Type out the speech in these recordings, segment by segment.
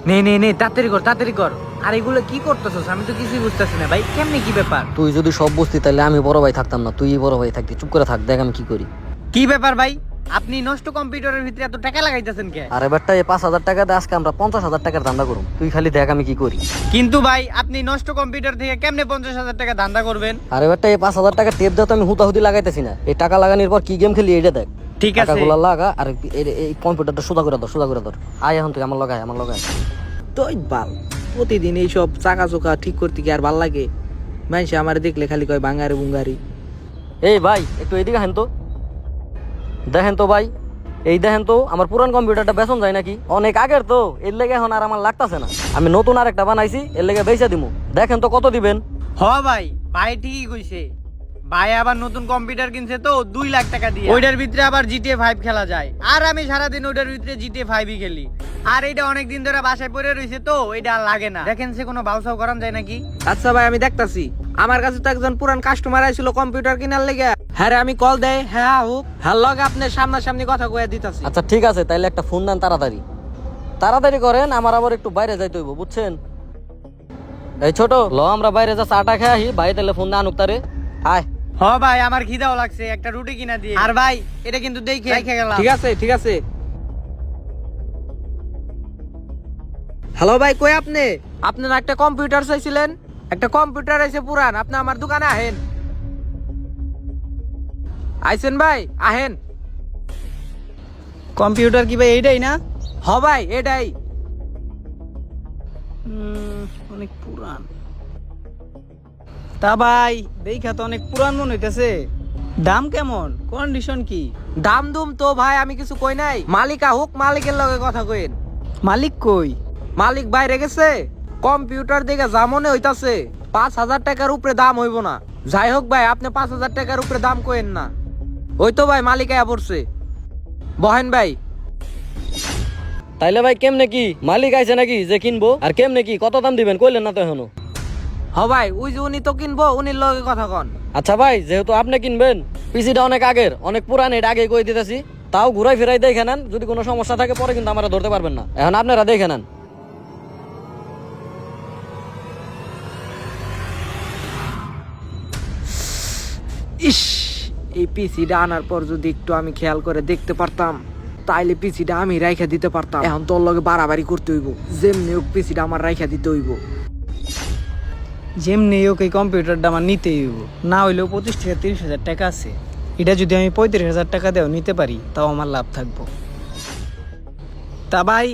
নে নে নে তাড়াতাড়ি কর তাড়াতাড়ি কর। আর এগুলো কি করতেছস? আমি তো কিছুই বুঝতেছি না ভাই, কেমনে কি ব্যাপার? তুই যদি সব বুঝতি তাহলে আমি বড় ভাই থাকতাম না, তুই বড় ভাই থাকতি। চুপ করে থাক, দেখ আমি কি করি। কি ব্যাপার ভাই, আপনি নষ্ট কম্পিউটারের ভিতরে এত টাকা লাগাইতেছেন কে? আর এবারটা এই 5,000 টাকা দিয়ে আজকে আমরা 50,000 টাকার ধান্দা করুম, তুই খালি দেখ আমি কি করি। কিন্তু ভাই আপনি নষ্ট কম্পিউটার থেকে কেমনে 50,000 টাকা ধান্দা করবেন? আর এবারটা এই 5,000 টাকা টেপ দিয়ে তো আমি হুতাহুতি লাগাইতেছি না, এই টাকা লাগানোর পর কি গেম খেলি এটা দেখ। ঠিক আছে টাকাগুলো লাগা আর এই কম্পিউটারটা সোজা করে ধর, সোজা করে ধর। আয় এখন তুই আমার লগায়, আমার লগায়। তুই বাল প্রতিদিন এইসব চাকা চোকা ঠিক করতে কি আর ভাল লাগে? মানুষে আমার দেখলে খালি কয় বাঙারি বুঙ্গারি। এই ভাই একটু এইদিকে হেন তো, দেখেন তো ভাই, এই দেখেন তো আমার পুরান কম্পিউটারটা বেচন যায় নাকি? অনেক আগের তো, এর লেগে এখন আর আমার লাগতাছে না। আমি নতুন আর একটা বানাইছি, এর লেগে বেচা দিমু। দেখেন তো কত দিবেন। হ ভাই, ভাই ঠিকই কইছে। ভাই আবার নতুন কম্পিউটার কিনছে তো 2 লাখ টাকা দিয়ে, ওইটার ভিতরে আবার GTA 5 খেলা যায়। আর আমি সারাদিন ওইটার ভিতরে GTA 5ই খেলি। আর এটা অনেক দিন ধরে বাসায় পড়ে রইছে তো এটা আর লাগে না। দেখেন সে কোনো বাউসাও করান যায় নাকি? আচ্ছা ভাই আমি দেখতাছি। আমার কাছে তো একজন পুরান কাস্টমার আইছিল কম্পিউটার কেনার লেগে। হ্যাঁ রে, আমি কল দেয়, হ্যাঁ হোক, হ্যাঁ লগে আপনার সামনাসামনি কথা কয়ে দিতাছি। আচ্ছা ঠিক আছে, তাইলে একটা ফোন দেন তাড়াতাড়ি, তাড়াতাড়ি করেন, আমার আবার একটু বাইরে যাইতে হইব বুঝছেন। এই ছোট ল, আমরা বাইরে যা চাটা খেয়ে আসি, ভাই তাহলে ফোন দে আনুক তারে। আয়। হ ভাই, আমার খিদাও লাগছে, একটা রুটি কিনা দিয়ে। আর ভাই এটা কিন্তু দেখে রেখে গেলাম। ঠিক আছে ঠিক আছে। হ্যালো ভাই, কই আপনি? আপনারা একটা কম্পিউটার চাইছিলেন? একটা কম্পিউটার আইছে পুরান, আপনি আমার দোকানে আহেন। আইছেন ভাই, আহেন। কম্পিউটার কি ভাই এইটাই না? হ ভাই এটাই। অনেক পুরান। তা ভাই দেখা তো অনেক পুরান মনে হইতেছে। দাম কেমন, কন্ডিশন কি? দাম দুম তো ভাই আমি কিছু কই নাই। মালিক হোক, মালিকের লগে কথা কইন। মালিক কই? মালিক বাইরে গেছে। কম্পিউটার দেখে যা মনে হইতাছে 5,000 টাকার উপরে দাম হইব না। যাই হোক ভাই, আপনি 5,000 টাকার উপরে দাম কইেন না। ওই তো ভাই মালিক আয়া পড়ছে, বহেন ভাই। তাইলে ভাই কেমনে কি, মালিক আইছে নাকি যে কিনবো? আর কেমনে কি, কত দাম দিবেন কইলেন না তো এখনো। হ ভাই, ওই যে উনি তো কিনবো, উনির লগে কথা কন। আচ্ছা ভাই, যেহেতু আপনি কিনবেন, পিসিটা অনেক আগের, অনেক পুরান, এটা আগে কই দিতেছি। তাও ঘুরাই ফিরাই দেখে নেন, যদি কোনো সমস্যা থাকে পরে কিন্তু আমরা ধরতে পারবেন না। এখন আপনারা দেখে নেন। ইস, এই পিসিটা আনার পর যদি একটু আমি খেয়াল করে দেখতে পারতাম, তাইলে পিসিটা আমি রাইখা দিতে পারতাম। এখন তোর লগে বাড়াবাড়ি করতে হইব, যেমনি হোক পিসিটা আমার রাইখা দিতে হইব। যেমনি হোক এই কম্পিউটারটা আমার নিতেই হইব, না হইলেও 25 থেকে 30,000 টাকা আছে। এটা যদি আমি 35,000 টাকা দেও নিতে পারি, তাও আমার লাভ থাকবো। তা ভাই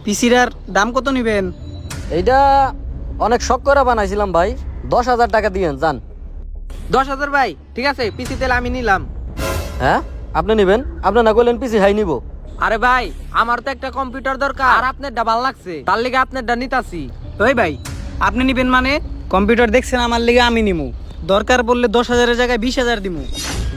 পিসিটার দাম কত নিবেন? এইটা অনেক শখ করে বানাইছিলাম ভাই, 10,000 টাকা দিয়েন যান। 10,000 ভাই, ঠিক আছে, পিসি তেল আমি নিলাম। হ্যাঁ আপনি নিবেন? আপনি না কইলেন পিসি হাই নিব। আরে ভাই, আমার তো একটা কম্পিউটার দরকার, আর আপনারটা ভাল লাগছে, তার লিগে আপনারটা নিতাছি। ওই ভাই আপনি নিবেন মানে? কম্পিউটার দেখছেন আমার লিগে আমি নিমু, দরকার পড়লে 10,000-এর জায়গায় 20,000 দিমু।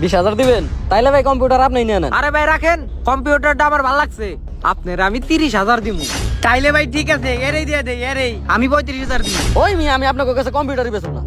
20,000 দিবেন? তাইলে ভাই কম্পিউটার আপনি নিয়ে নেন। আরে ভাই রাখেন, কম্পিউটারটা আমার ভাল লাগছে, আপনার আমি 30,000 দিমু। তাইলে ভাই ঠিক আছে, এরেই দিয়ে দেই, এরেই আমি 35,000 দিমু। ওই মিয়া, আমি আপনার কাছে কম্পিউটারই বেচব না।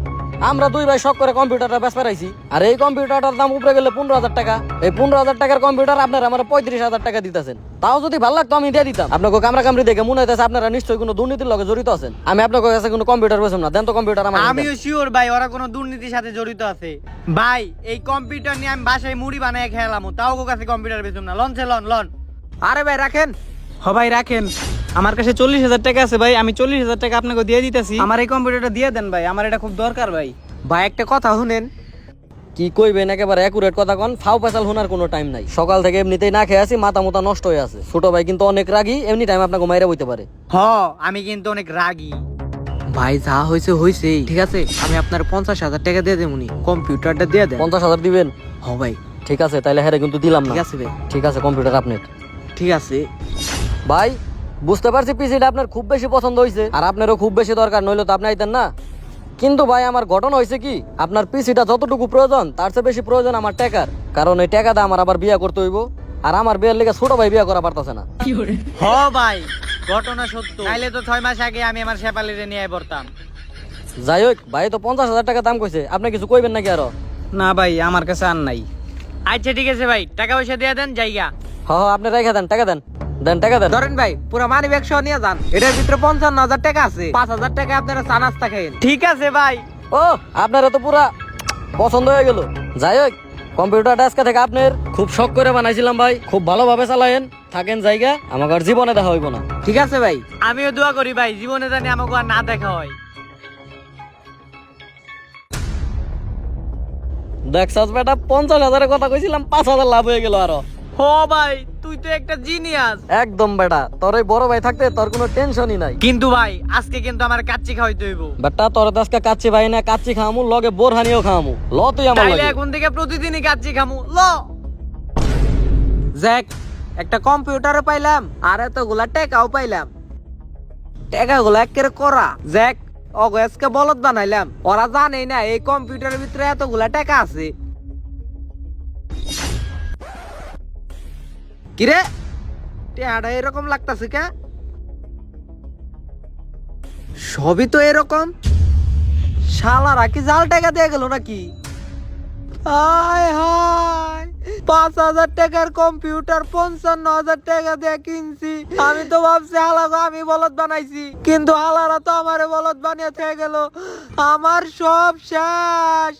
আমরা দুই ভাই শখ করে কম্পিউটারটা বেচ পারাইছি, আর এই কম্পিউটারটার দাম উপরে গেলে 15,000 টাকা। এই 15,000 টাকার কম্পিউটার আপনারা আমার 35,000 টাকা দিতেছেন। তাও যদি ভালো লাগতো আমি দিয়ে দিতাম। আপনাকে কামরা কামড়ি দেখে মনে হইতেছে আপনারা নিশ্চয়ই কোনো দুর্নীতির লগে জড়িত আছেন। আমি আপনার কাছে কোনো কম্পিউটার বেচব না, দেন তো কম্পিউটার আমার। আমিও শিওর ভাই ওরা কোনো দুর্নীতির সাথে জড়িত আছে। ভাই এই কম্পিউটার নিয়ে আমি বাসায় মুড়ি বানায় খেলাম, তাও ওর কাছে কম্পিউটার বেচুম না। লনছে লন লন। আরে ভাই রাখেন। হ ভাই রাখেন, আমার কাছে 40,000 টাকা আছে ভাই, আমি 40,000 টাকা আপনাকে দিয়ে দিতেছি। আমার এই কম্পিউটারটা দিয়ে দেন ভাই, আমার এটা খুব দরকার ভাই। ভাই একটা কথা শুনেন। কি কইবেন, একেবারে অ্যাকুরেট কথা কন, ফাও পেছাল শোনার কোনো টাইম নাই। সকাল থেকে এমনিতেই না খেয়ে আছি, মাথা মুথা নষ্ট হয়ে আছে। ছোট ভাই কিন্তু অনেক রাগী, এমনি টাইম আপনাকে মাইরা বইতে পারে। হ আমি কিন্তু অনেক রাগী। ভাই যা হয়েছে হয়েছে, ঠিক আছে, আমি আপনার 50,000 টাকা দিয়ে দেবনি, কম্পিউটারটা দিয়ে দেন। 50,000 দিবেন? হ ভাই। ঠিক আছে, তাইলে হ্যাঁ কিন্তু দিলাম না। ঠিক আছে ভাই। ঠিক আছে, কম্পিউটার আপনার। ঠিক আছে ভাই বুঝতে পারছি পিসিটা আপনার খুব বেশি পছন্দ হয়েছে, আর আপনারও খুব বেশি দরকার, নইলে তো আপনি আইতেন না। কিন্তু ভাই আমার ঘটনা হয়েছে কি, আপনার পিসিটা যতটুকু প্রয়োজন তার চেয়ে বেশি প্রয়োজন আমার টাকার। কারণ এই টাকাটা আমার আবার বিয়ে করতে হইব, আর আমার বিয়ের লেগে ছোট ভাই বিয়ে করা পারতেছে না। হ ভাই ঘটনা সত্য, নাইলে তো 6 মাস আগে আমি আমার শেফালিরে নিয়ে পড়তাম। যাই হোক, ভাই তো 50,000 টাকা দাম কইছে, আপনি কিছু কইবেন নাকি আরো? না ভাই আমার কাছে আর নাই। আচ্ছা ঠিক আছে ভাই, টাকা পয়সা দিয়ে দেন জায়গা। হ হ, আপনি রেখে দেন, টাকা দেন। দেন টাকা দেন। ধরেন ভাই পুরো মানি ব্যাগ সহ নিয়ে যান, এটার ভিতরে 55,000 টাকা আছে, 5,000 টাকা আপনারা চা নাস্তা খাইন। ঠিক আছে ভাই। ও আপনারা তো পুরা পছন্দ হয়ে গেল। যাই হোক, কম্পিউটারটা আজকে থেকে আপনার খুব শখ করে বানাইছিলাম ভাই, খুব ভালোভাবে চালায়েন, থাকেন জায়গা, আমাকে আর জীবনে দেখা হইব না। ঠিক আছে ভাই। আমিও দোয়া করি ভাই জীবনে জানি আমাকে আর না দেখা হয়। দেখছাস বেটা, 50,000-এর কথা কইছিলাম, 5,000 লাভ হয়ে গেল আরো। হো ভাই তুই তো একটা জিনিয়াস। একদম বেটা, তোর এই বড় ভাই থাকতে তোর কোনো টেনশনই নাই। কিন্তু ভাই আজকে কিন্তু আমার কাচ্চি খাওয়াইতে হইব। বেটা তোর আজকে কাচ্চি ভাই না, কাচ্চি খামু লগে বোরহানিও খামু, ল তুই আমার তাইলে লগে। এখন থেকে প্রতিদিনই কাচ্চি খামু ল। জ্যাক, একটা কম্পিউটারও পাইলাম আর এতগুলা টাকাও পাইলাম, টাকাগুলো একেবারে করা। জ্যাক, অগয়াসকে বলদ বানাইলাম, ওরা জানেই না এই কম্পিউটারের ভিতরে এতগুলা টাকা আছে। কিরে টেহাটা এরকম লাগতাছে কে? সবই তো এরকম, শালারা কি জাল টাকা দিয়ে গেল নাকি? হায় হায়, 5,000 টাকার কম্পিউটার 55,000 টাকা দিয়ে কিনছি। আমি তো ভাবছি হালাগো আমি বলদ বানাইছি, কিন্তু হালারা তো আমারে বলদ বানিয়ে থেকে গেল। আমার সব শেষ।